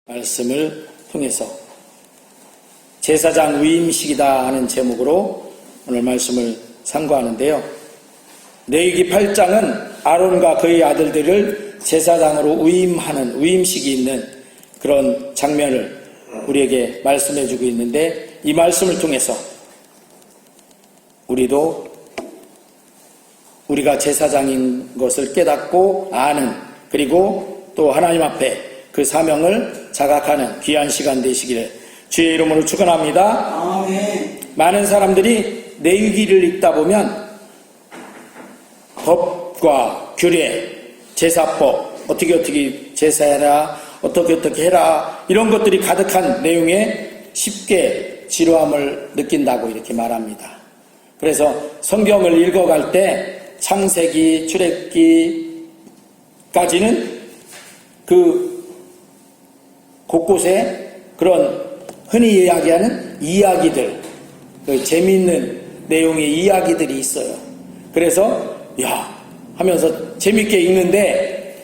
말씀을 통해서 제사장 위임식이다 하는 제목으로 오늘 말씀을 상고하는데요. 레위기 8장은 아론과 그의 아들들을 제사장으로 위임하는 위임식이 있는 그런 장면을 우리에게 말씀해 주고 있는데, 이 말씀을 통해서 우리도 우리가 제사장인 것을 깨닫고 아는, 그리고 또 하나님 앞에 그 사명을 자각하는 귀한 시간 되시기를 주의 이름으로 축원합니다. 아멘. 많은 사람들이 레위기를 읽다 보면 법과 규례, 제사법, 어떻게 제사해라, 어떻게 해라, 이런 것들이 가득한 내용에 쉽게 지루함을 느낀다고 이렇게 말합니다. 그래서 성경을 읽어갈 때 창세기, 출애굽기까지는 그 곳곳에 그런 흔히 이야기하는 이야기들, 그 재미있는 내용의 이야기들이 있어요. 그래서 하면서 재밌게 읽는데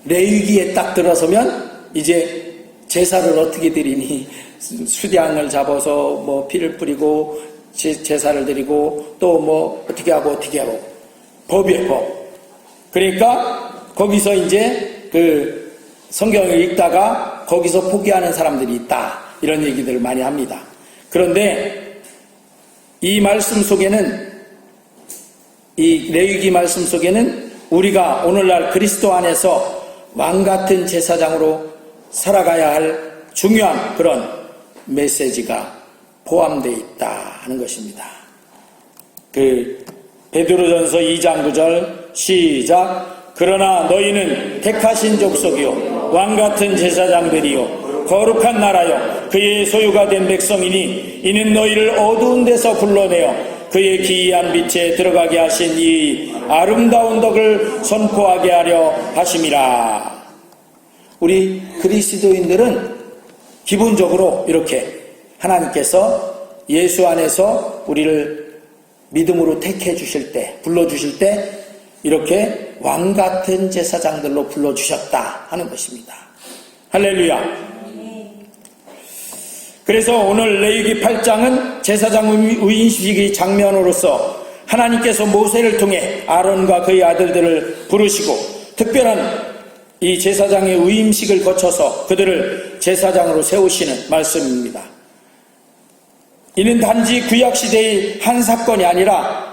레위기에 딱 들어서면 이제 제사를 어떻게 드리니, 수량을 잡아서 뭐 피를 뿌리고 제사를 드리고 또 뭐 어떻게 하고 법이에요, 법. 그러니까 거기서 이제 그 성경을 읽다가 거기서 포기하는 사람들이 있다, 이런 얘기들을 많이 합니다. 그런데 이 말씀 속에는, 이 레위기 말씀 속에는 우리가 오늘날 그리스도 안에서 왕같은 제사장으로 살아가야 할 중요한 그런 메시지가 포함되어 있다 하는 것입니다. 그 베드로전서 2장 9절 시작. 그러나 너희는 택하신 족속이요 왕같은 제사장들이요 거룩한 나라요 그의 소유가 된 백성이니 이는 너희를 어두운 데서 불러내어 그의 기이한 빛에 들어가게 하신 이 아름다운 덕을 선포하게 하려 하심이라. 우리 그리스도인들은 기본적으로 이렇게 하나님께서 예수 안에서 우리를 믿음으로 택해 주실 때, 불러주실 때 이렇게 왕같은 제사장들로 불러주셨다 하는 것입니다. 할렐루야. 그래서 오늘 레위기 8장은 제사장 위임식의 장면으로서 하나님께서 모세를 통해 아론과 그의 아들들을 부르시고 특별한 이 제사장의 위임식을 거쳐서 그들을 제사장으로 세우시는 말씀입니다. 이는 단지 구약시대의 한 사건이 아니라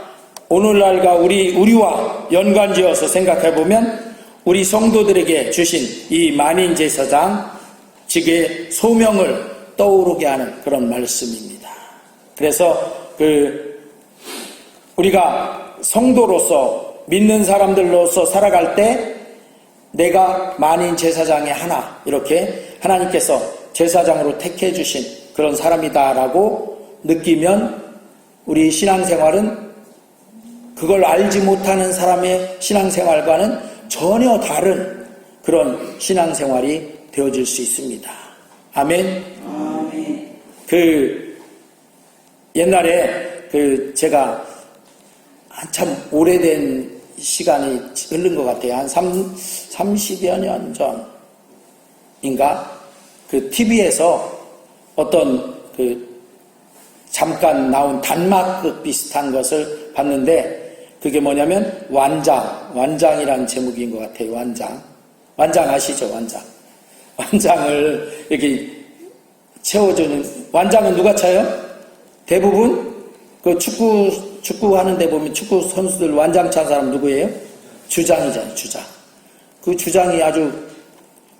오늘날과 우리와 연관지어서 생각해보면 우리 성도들에게 주신 이 만인 제사장, 즉의 소명을 떠오르게 하는 그런 말씀입니다. 그래서 우리가 성도로서, 믿는 사람들로서 살아갈 때 내가 만인 제사장의 하나, 이렇게 하나님께서 제사장으로 택해 주신 그런 사람이다라고 느끼면 우리 신앙생활은 그걸 알지 못하는 사람의 신앙생활과는 전혀 다른 그런 신앙생활이 되어질 수 있습니다. 아멘. 아멘. 옛날에 제가 한참 오래된 시간이 흐른 것 같아요. 한 30여 년 전인가? TV에서 어떤 잠깐 나온 단막극 비슷한 것을 봤는데, 그게 뭐냐면 완장이라는 제목인 것 같아요. 완장 아시죠? 완장을 이렇게 채워주는, 완장은 누가 차요? 대부분 축구 하는데 보면 축구 선수들 완장 찬 사람 누구예요? 주장이잖아요, 주장. 그 주장이 아주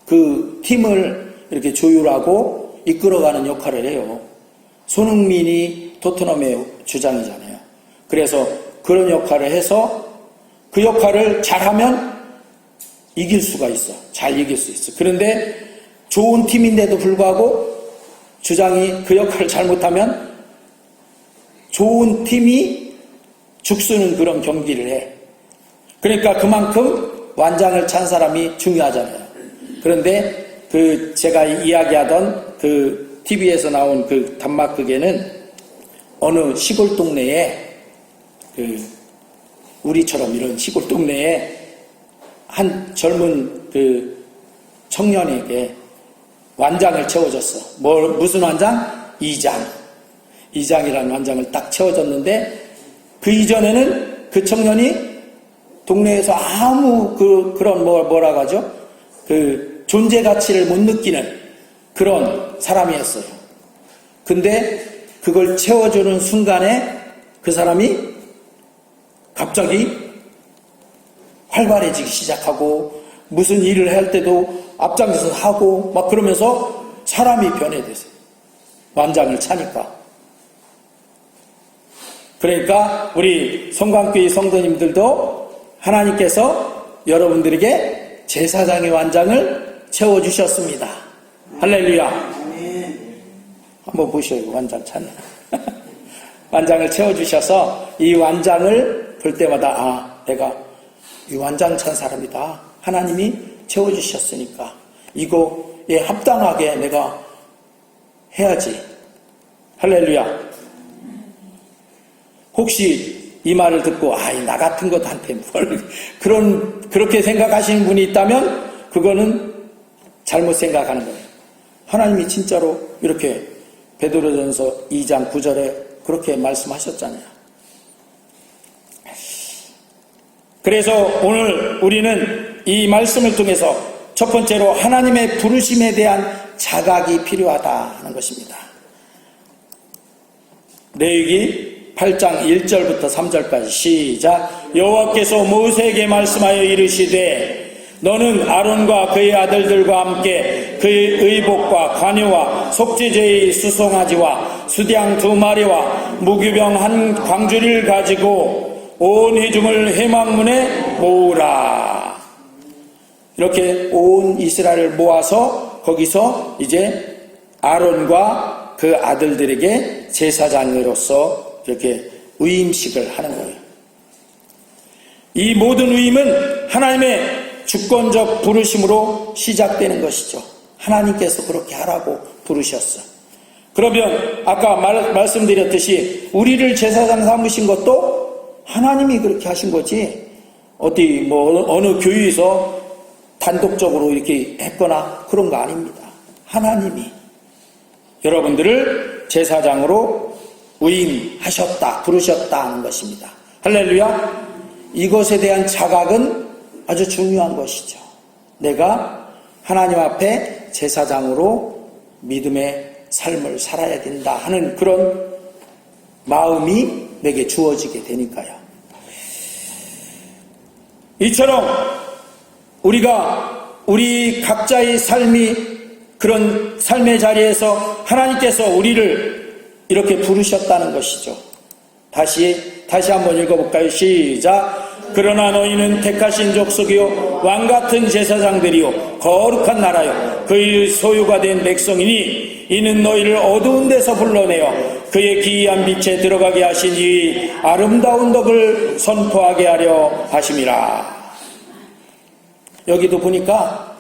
그 팀을 이렇게 조율하고 이끌어가는 역할을 해요. 손흥민이 토트넘의 주장이잖아요. 그래서 그런 역할을 해서 그 역할을 잘하면 이길 수가 있어. 잘 이길 수 있어. 그런데 좋은 팀인데도 불구하고 주장이 그 역할을 잘못하면 좋은 팀이 죽쓰는 그런 경기를 해. 그러니까 그만큼 완장을 찬 사람이 중요하잖아요. 그런데 제가 이야기하던 TV에서 나온 단막극에는 어느 시골 동네에 우리처럼 이런 시골 동네에 한 젊은 청년에게 완장을 채워줬어. 무슨 완장? 2장. 2장이라는 완장을 딱 채워줬는데, 그 이전에는 그 청년이 동네에서 아무 그런 뭐라고 하죠? 그 존재 가치를 못 느끼는 그런 사람이었어요. 근데 그걸 채워주는 순간에 그 사람이 갑자기 활발해지기 시작하고, 무슨 일을 할 때도 앞장서서 하고 막 그러면서 사람이 변해졌어요. 완장을 차니까. 그러니까 우리 성광교회 성도님들도 하나님께서 여러분들에게 제사장의 완장을 채워주셨습니다. 할렐루야. 한번 보셔요. 완장 찬. 완장을 채워주셔서 이 완장을 볼 때마다 내가 이 완장 찬 사람이다. 하나님이 채워주셨으니까 이거에 합당하게 내가 해야지. 할렐루야. 혹시 이 말을 듣고 나 같은 것한테 뭘 그렇게 생각하시는 분이 있다면 그거는 잘못 생각하는 거예요. 하나님이 진짜로 이렇게 베드로전서 2장 9절에 그렇게 말씀하셨잖아요. 그래서 오늘 우리는 이 말씀을 통해서 첫 번째로 하나님의 부르심에 대한 자각이 필요하다 하는 것입니다. 레위기 8장 1절부터 3절까지 시작. 여호와께서 모세에게 말씀하여 이르시되 너는 아론과 그의 아들들과 함께 그의 의복과 관유와 속죄제의 수송아지와 수양 2마리와 무교병 1광주리를 가지고 온 회중을 회막문에 모으라. 이렇게 온 이스라엘을 모아서 거기서 이제 아론과 그 아들들에게 제사장으로서 이렇게 위임식을 하는 거예요. 이 모든 위임은 하나님의 주권적 부르심으로 시작되는 것이죠. 하나님께서 그렇게 하라고 부르셨어. 그러면 아까 말씀드렸듯이 우리를 제사장 삼으신 것도 하나님이 그렇게 하신 거지, 어디 어느 교회에서 단독적으로 이렇게 했거나 그런 거 아닙니다. 하나님이 여러분들을 제사장으로 위임하셨다, 부르셨다 하는 것입니다. 할렐루야. 이것에 대한 자각은 아주 중요한 것이죠. 내가 하나님 앞에 제사장으로 믿음의 삶을 살아야 된다 하는 그런 마음이 내게 주어지게 되니까요. 이처럼 우리 각자의 삶이 그런 삶의 자리에서 하나님께서 우리를 이렇게 부르셨다는 것이죠. 다시 한번 읽어볼까요? 시작. 그러나 너희는 택하신 족속이요 왕같은 제사장들이요 거룩한 나라요 그의 소유가 된 백성이니 이는 너희를 어두운 데서 불러내어 그의 기이한 빛에 들어가게 하신 이 아름다운 덕을 선포하게 하려 하심이라. 여기도 보니까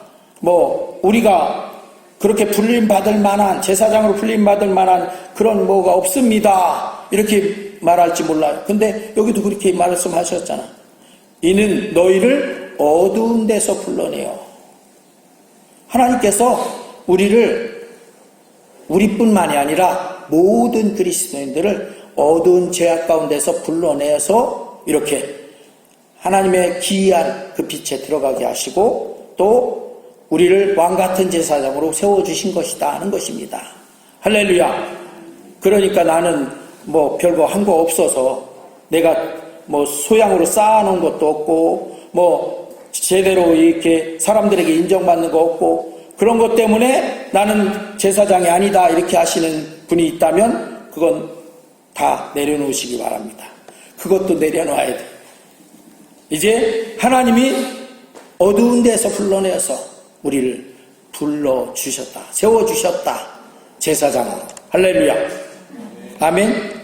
우리가 그렇게 불림받을 만한, 제사장으로 불림받을 만한 그런 뭐가 없습니다 이렇게 말할지 몰라요. 근데 여기도 그렇게 말씀하셨잖아. 이는 너희를 어두운 데서 불러내요. 하나님께서 우리뿐만이 아니라 모든 그리스도인들을 어두운 죄악 가운데서 불러내서 이렇게 하나님의 기이한 그 빛에 들어가게 하시고 또 우리를 왕같은 제사장으로 세워주신 것이다 하는 것입니다. 할렐루야. 그러니까 나는 별거 한 거 없어서 내가 소양으로 쌓아놓은 것도 없고 제대로 이렇게 사람들에게 인정받는 거 없고 그런 것 때문에 나는 제사장이 아니다 이렇게 하시는 분이 있다면 그건 다 내려놓으시기 바랍니다. 그것도 내려놔야 돼. 이제 하나님이 어두운 데서 불러내서 우리를 불러주셨다, 세워주셨다, 제사장으로. 할렐루야. 아멘.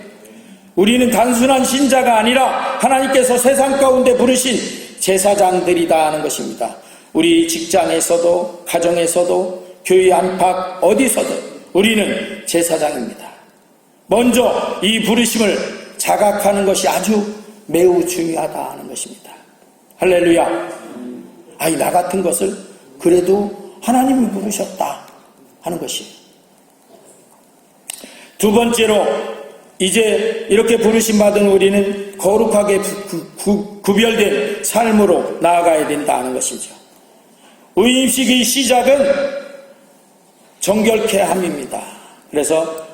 우리는 단순한 신자가 아니라 하나님께서 세상 가운데 부르신 제사장들이다 하는 것입니다. 우리 직장에서도 가정에서도 교회 안팎 어디서든 우리는 제사장입니다. 먼저 이 부르심을 자각하는 것이 아주 매우 중요하다 하는 것입니다. 할렐루야. 나 같은 것을 그래도 하나님이 부르셨다. 하는 것이에요. 두 번째로 이제 이렇게 부르심 받은 우리는 거룩하게 구별된 삶으로 나아가야 된다는 것이죠. 의임식의 시작은 정결케 함입니다. 그래서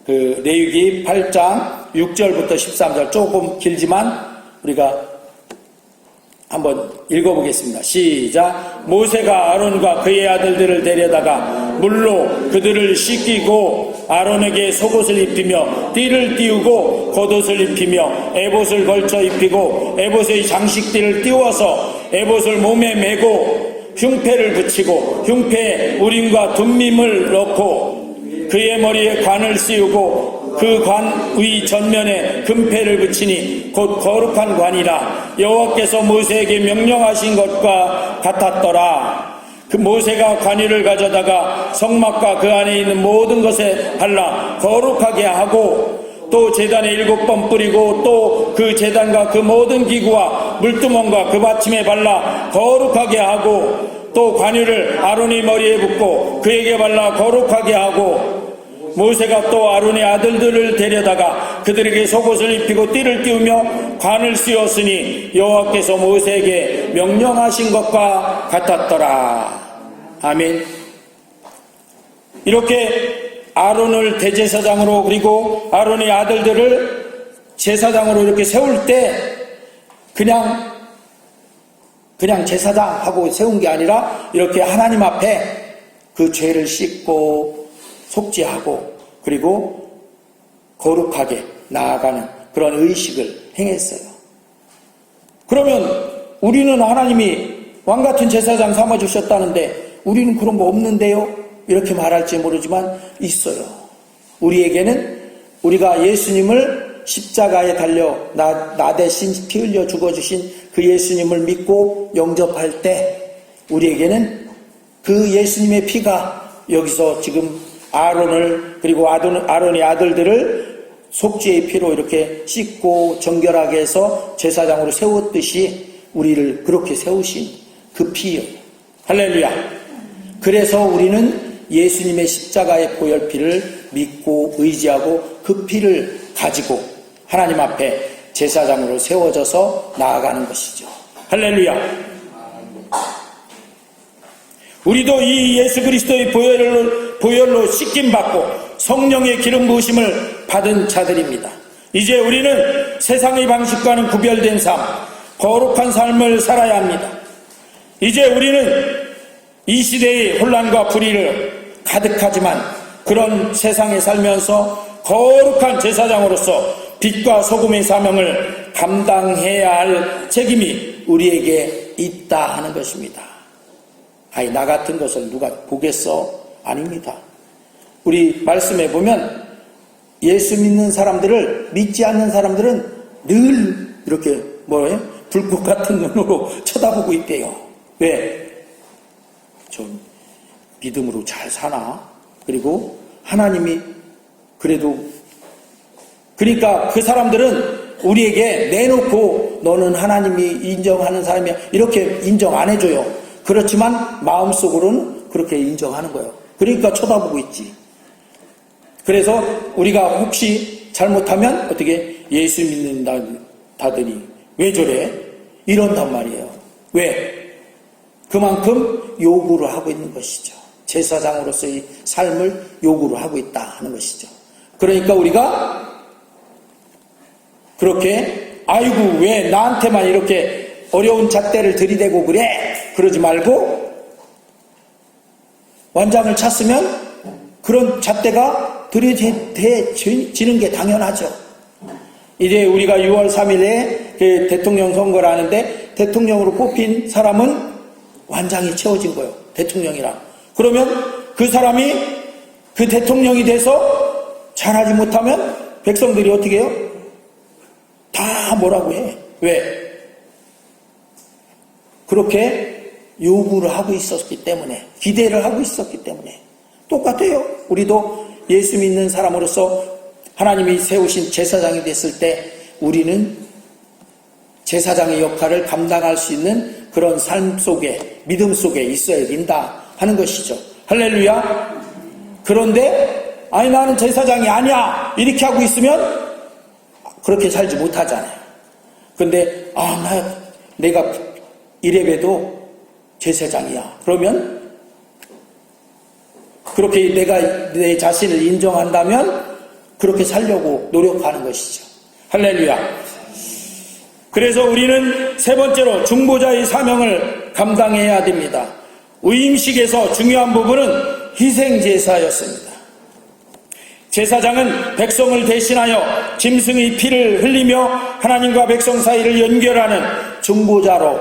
그 레위기 8장 6절부터 13절 조금 길지만 우리가 한번 읽어보겠습니다. 시작. 모세가 아론과 그의 아들들을 데려다가 물로 그들을 씻기고 아론에게 속옷을 입히며 띠를 띄우고 겉옷을 입히며 에봇을 걸쳐 입히고 에봇의 장식띠를 띄워서 에봇을 몸에 메고 흉패를 붙이고 흉패에 우림과 둠밈을 넣고 그의 머리에 관을 씌우고 그 관 위 전면에 금패를 붙이니 곧 거룩한 관이라 여호와께서 모세에게 명령하신 것과 같았더라. 그 모세가 관위를 가져다가 성막과 그 안에 있는 모든 것에 발라 거룩하게 하고 또 제단에 7번 뿌리고 또 그 제단과 그 모든 기구와 물두멍과 그 받침에 발라 거룩하게 하고 또 관유를 아론의 머리에 붓고 그에게 발라 거룩하게 하고 모세가 또 아론의 아들들을 데려다가 그들에게 속옷을 입히고 띠를 띄우며 관을 씌웠으니 여호와께서 모세에게 명령하신 것과 같았더라. 아멘. 이렇게 아론을 대제사장으로 그리고 아론의 아들들을 제사장으로 이렇게 세울 때 그냥 제사장하고 세운 게 아니라 이렇게 하나님 앞에 그 죄를 씻고 속죄하고 그리고 거룩하게 나아가는 그런 의식을 행했어요. 그러면 우리는 하나님이 왕같은 제사장 삼아주셨다는데 우리는 그런 거 없는데요? 이렇게 말할지 모르지만 있어요. 우리에게는 우리가 예수님을 십자가에 달려 나 대신 피 흘려 죽어주신 그 예수님을 믿고 영접할 때 우리에게는 그 예수님의 피가 여기서 지금 아론을 그리고 아론의 아들들을 속죄의 피로 이렇게 씻고 정결하게 해서 제사장으로 세웠듯이 우리를 그렇게 세우신 그 피요. 할렐루야. 그래서 우리는 예수님의 십자가의 보혈피를 믿고 의지하고 그 피를 가지고 하나님 앞에 제사장으로 세워져서 나아가는 것이죠. 할렐루야. 우리도 이 예수 그리스도의 보혈로 씻김받고 성령의 기름 부으심을 받은 자들입니다. 이제 우리는 세상의 방식과는 구별된 삶, 거룩한 삶을 살아야 합니다. 이제 우리는 이 시대의 혼란과 불의를 가득하지만 그런 세상에 살면서 거룩한 제사장으로서 빛과 소금의 사명을 감당해야 할 책임이 우리에게 있다 하는 것입니다. 아니, 나 같은 것을 누가 보겠어? 아닙니다. 우리 말씀에 보면 예수 믿는 사람들을 믿지 않는 사람들은 늘 이렇게 불꽃 같은 눈으로 쳐다보고 있대요. 왜? 좀 믿음으로 잘 사나? 그리고 하나님이 그래도 그러니까 그 사람들은 우리에게 내놓고 너는 하나님이 인정하는 사람이야 이렇게 인정 안 해줘요. 그렇지만 마음속으로는 그렇게 인정하는 거예요. 그러니까 쳐다보고 있지. 그래서 우리가 혹시 잘못하면 어떻게 예수 믿는다더니 왜 저래? 이런단 말이에요. 왜? 그만큼 요구를 하고 있는 것이죠. 제사장으로서의 삶을 요구를 하고 있다 하는 것이죠. 그러니까 우리가 그렇게 아이고 왜 나한테만 이렇게 어려운 잣대를 들이대고 그래? 그러지 말고 완장을 찼으면 그런 잣대가 들이대지는 게 당연하죠. 이제 우리가 6월 3일에 그 대통령 선거를 하는데 대통령으로 뽑힌 사람은 완장이 채워진 거예요. 대통령이랑. 그러면 그 사람이 그 대통령이 돼서 잘하지 못하면 백성들이 어떻게 해요? 다 뭐라고 해. 왜? 그렇게 요구를 하고 있었기 때문에, 기대를 하고 있었기 때문에. 똑같아요. 우리도 예수 믿는 사람으로서 하나님이 세우신 제사장이 됐을 때 우리는 제사장의 역할을 감당할 수 있는 그런 삶 속에, 믿음 속에 있어야 된다 하는 것이죠. 할렐루야. 그런데 아니 나는 제사장이 아니야 이렇게 하고 있으면 그렇게 살지 못하잖아요. 근데 내가 이래봬도 제사장이야. 그러면 그렇게 내가 내 자신을 인정한다면 그렇게 살려고 노력하는 것이죠. 할렐루야. 그래서 우리는 세 번째로 중보자의 사명을 감당해야 됩니다. 위임식에서 중요한 부분은 희생제사였습니다. 제사장은 백성을 대신하여 짐승의 피를 흘리며 하나님과 백성 사이를 연결하는 중보자로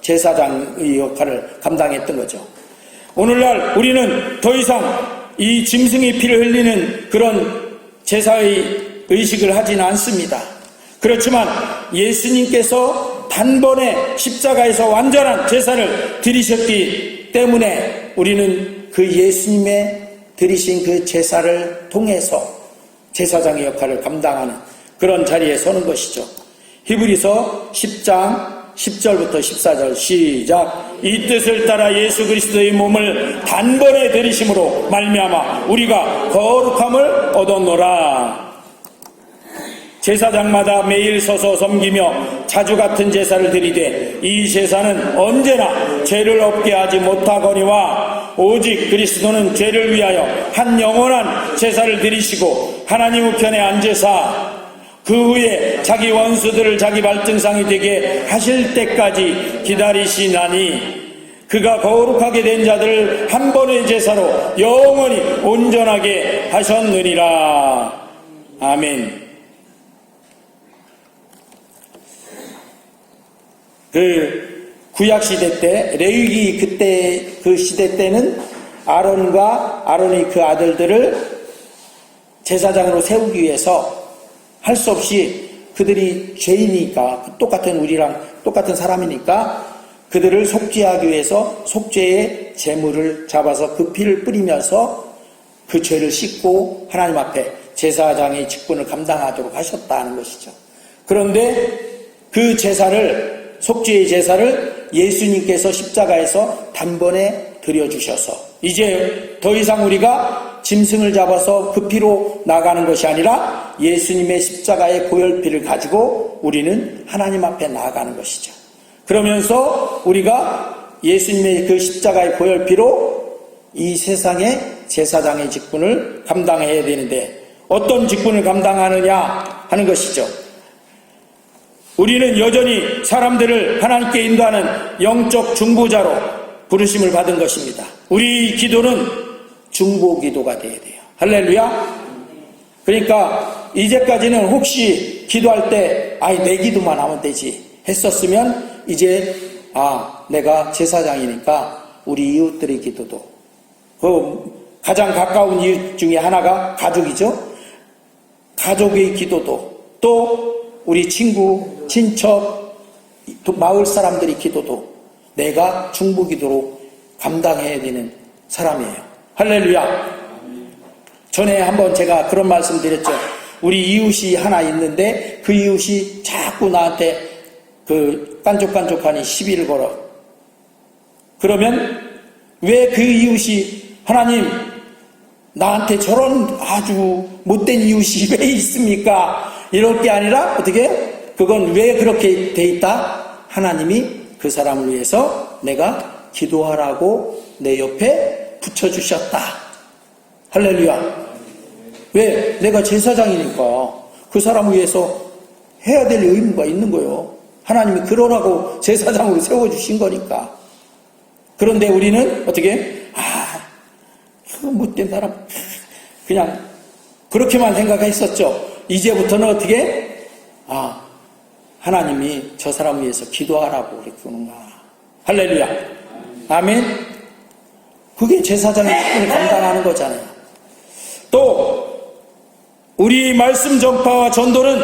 제사장의 역할을 감당했던 거죠. 오늘날 우리는 더 이상 이 짐승의 피를 흘리는 그런 제사의 의식을 하지는 않습니다. 그렇지만 예수님께서 단번에 십자가에서 완전한 제사를 드리셨기 때문에 우리는 그 예수님의 드리신 그 제사를 통해서 제사장의 역할을 감당하는 그런 자리에 서는 것이죠. 히브리서 10장 10절부터 14절 시작. 이 뜻을 따라 예수 그리스도의 몸을 단번에 드리심으로 말미암아 우리가 거룩함을 얻었노라. 제사장마다 매일 서서 섬기며 자주 같은 제사를 드리되 이 제사는 언제나 죄를 없게 하지 못하거니와 오직 그리스도는 죄를 위하여 한 영원한 제사를 드리시고 하나님 우편에 앉으사 그 후에 자기 원수들을 자기 발등상이 되게 하실 때까지 기다리시나니 그가 거룩하게 된 자들을 한 번의 제사로 영원히 온전하게 하셨느니라. 아멘. 그 구약시대 때 레위기 그때 그 시대 때는 아론과 아론의 그 아들들을 제사장으로 세우기 위해서 할 수 없이 그들이 죄이니까 똑같은 우리랑 똑같은 사람이니까 그들을 속죄하기 위해서 속죄의 제물을 잡아서 그 피를 뿌리면서 그 죄를 씻고 하나님 앞에 제사장의 직분을 감당하도록 하셨다는 것이죠. 그런데 그 제사를 속죄의 제사를 예수님께서 십자가에서 단번에 드려주셔서 이제 더 이상 우리가 짐승을 잡아서 그 피로 나가는 것이 아니라 예수님의 십자가의 보혈피를 가지고 우리는 하나님 앞에 나아가는 것이죠. 그러면서 우리가 예수님의 그 십자가의 보혈피로 이 세상의 제사장의 직분을 감당해야 되는데 어떤 직분을 감당하느냐 하는 것이죠. 우리는 여전히 사람들을 하나님께 인도하는 영적 중보자로 부르심을 받은 것입니다. 우리 기도는 중보 기도가 되어야 돼요. 할렐루야. 그러니까 이제까지는 혹시 기도할 때 내 기도만 하면 되지 했었으면 이제 내가 제사장이니까 우리 이웃들의 기도도 그 가장 가까운 이웃 중에 하나가 가족이죠. 가족의 기도도 또 우리 친구, 친척, 또 마을 사람들의 기도도 내가 중보 기도로 감당해야 되는 사람이에요. 할렐루야. 전에 한번 제가 그런 말씀 드렸죠. 우리 이웃이 하나 있는데 그 이웃이 자꾸 나한테 그 깐족깐족하니 시비를 걸어. 그러면 왜 그 이웃이 하나님 나한테 저런 아주 못된 이웃이 왜 있습니까? 이럴 게 아니라 어떻게? 그건 왜 그렇게 돼 있다? 하나님이 그 사람을 위해서 내가 기도하라고 내 옆에 붙여주셨다. 할렐루야. 왜? 내가 제사장이니까 그 사람을 위해서 해야 될 의무가 있는 거예요. 하나님이 그러라고 제사장으로 세워주신 거니까. 그런데 우리는 어떻게? 못된 사람 그냥 그렇게만 생각했었죠. 이제부터는 어떻게? 하나님이 저 사람을 위해서 기도하라고 그랬구나. 할렐루야. 아멘. 그게 제사장의 직분을 감당하는 거잖아요. 또 우리 말씀 전파와 전도는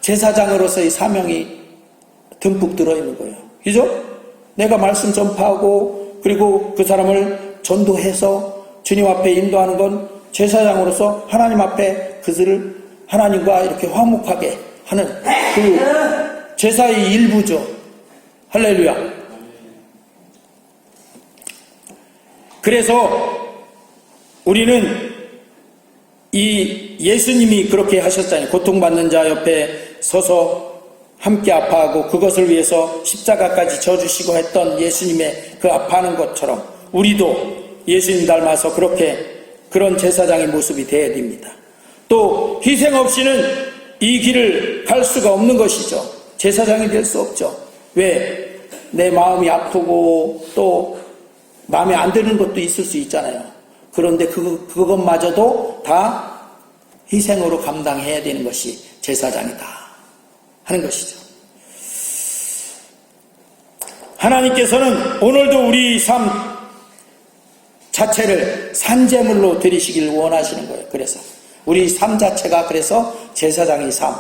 제사장으로서의 사명이 듬뿍 들어있는 거예요. 그죠? 내가 말씀 전파하고 그리고 그 사람을 전도해서 주님 앞에 인도하는 건 제사장으로서 하나님 앞에 그들을 하나님과 이렇게 화목하게 하는 그 제사의 일부죠. 할렐루야. 그래서 우리는 이 예수님이 그렇게 하셨잖아요. 고통받는 자 옆에 서서 함께 아파하고 그것을 위해서 십자가까지 져주시고 했던 예수님의 그 아파하는 것처럼 우리도 예수님 닮아서 그런 제사장의 모습이 되어야 됩니다. 또 희생 없이는 이 길을 갈 수가 없는 것이죠. 제사장이 될 수 없죠. 왜? 내 마음이 아프고 또 마음에 안 드는 것도 있을 수 있잖아요. 그런데 그것마저도 다 희생으로 감당해야 되는 것이 제사장이다 하는 것이죠. 하나님께서는 오늘도 우리 삶 자체를 산제물로 드리시길 원하시는 거예요. 그래서 우리 삶 자체가 그래서 제사장의 삶.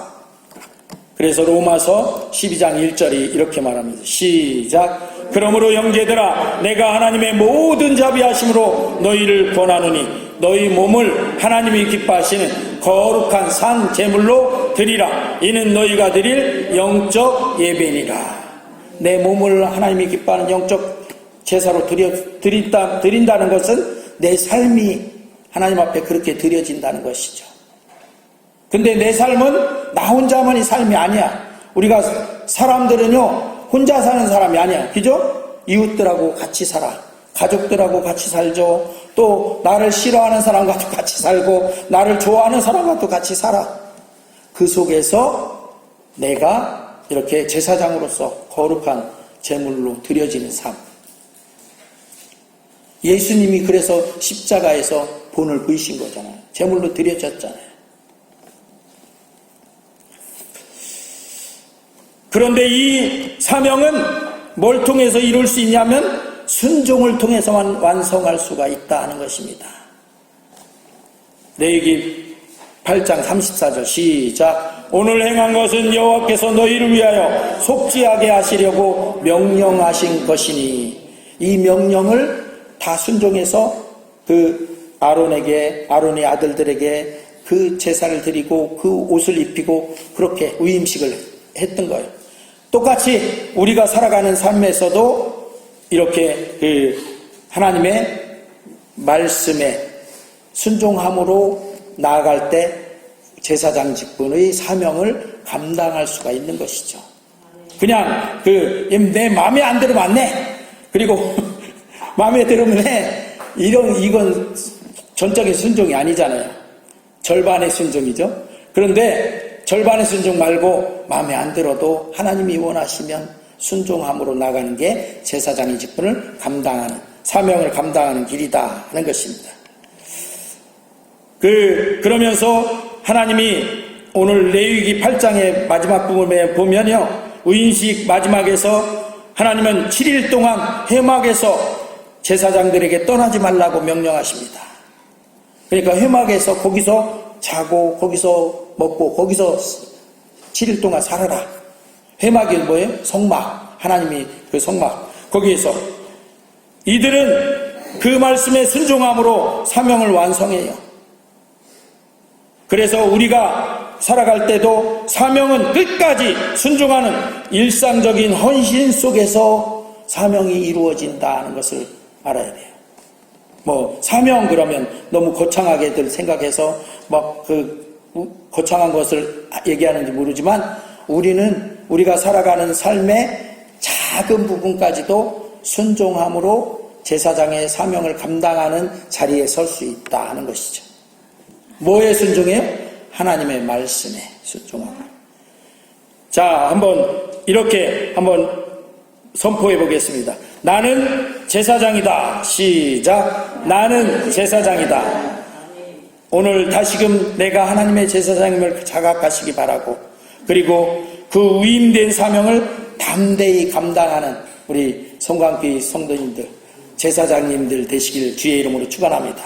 그래서 로마서 12장 1절이 이렇게 말합니다. 시작. 그러므로 형제들아 내가 하나님의 모든 자비하심으로 너희를 권하노니 너희 몸을 하나님이 기뻐하시는 거룩한 산 제물로 드리라. 이는 너희가 드릴 영적 예배니라. 내 몸을 하나님이 기뻐하는 영적 제사로 드린다는 것은 내 삶이 하나님 앞에 그렇게 드려진다는 것이죠. 근데 내 삶은 나 혼자만의 삶이 아니야. 우리가 사람들은요 혼자 사는 사람이 아니야. 그죠? 이웃들하고 같이 살아. 가족들하고 같이 살죠. 또 나를 싫어하는 사람과도 같이 살고 나를 좋아하는 사람과도 같이 살아. 그 속에서 내가 이렇게 제사장으로서 거룩한 제물로 드려지는 삶. 예수님이 그래서 십자가에서 본을 보이신 거잖아요. 제물로 드려졌잖아요. 그런데 이 사명은 뭘 통해서 이룰 수 있냐면 순종을 통해서만 완성할 수가 있다는 것입니다. 레위기 8장 34절 시작. 오늘 행한 것은 여호와께서 너희를 위하여 속죄하게 하시려고 명령하신 것이니 이 명령을 다 순종해서 그 아론의 아들들에게 그 제사를 드리고 그 옷을 입히고 그렇게 위임식을 했던 거예요. 똑같이 우리가 살아가는 삶에서도 이렇게 그 하나님의 말씀에 순종함으로 나아갈 때 제사장 직분의 사명을 감당할 수가 있는 것이죠. 그냥 내 마음에 안 들으면 안 내. 그리고 마음에 들으면 해. 이건 전적인 순종이 아니잖아요. 절반의 순종이죠. 그런데 절반의 순종 말고 마음에 안 들어도 하나님이 원하시면 순종함으로 나가는 게 제사장의 직분을 감당하는, 사명을 감당하는 길이다 하는 것입니다. 그러면서 하나님이 오늘 레위기 8장의 마지막 부분에 보면요, 의인식 마지막에서 하나님은 7일 동안 회막에서 제사장들에게 떠나지 말라고 명령하십니다. 그러니까 회막에서 거기서 자고 거기서 먹고 거기서 7일 동안 살아라. 회막이 뭐예요? 성막. 하나님이 그 성막. 거기에서 이들은 그 말씀에 순종함으로 사명을 완성해요. 그래서 우리가 살아갈 때도 사명은 끝까지 순종하는 일상적인 헌신 속에서 사명이 이루어진다는 것을 알아야 돼요. 사명 그러면 너무 거창하게들 생각해서 거창한 것을 얘기하는지 모르지만 우리가 살아가는 삶의 작은 부분까지도 순종함으로 제사장의 사명을 감당하는 자리에 설 수 있다 하는 것이죠. 뭐에 순종해요? 하나님의 말씀에 순종하고. 자, 이렇게 한번 선포해 보겠습니다. 나는 제사장이다. 시작. 나는 제사장이다. 오늘 다시금 내가 하나님의 제사장임을 자각하시기 바라고, 그리고 그 위임된 사명을 담대히 감당하는 우리 성광교회 성도님들, 제사장님들 되시길 주의 이름으로 축원합니다.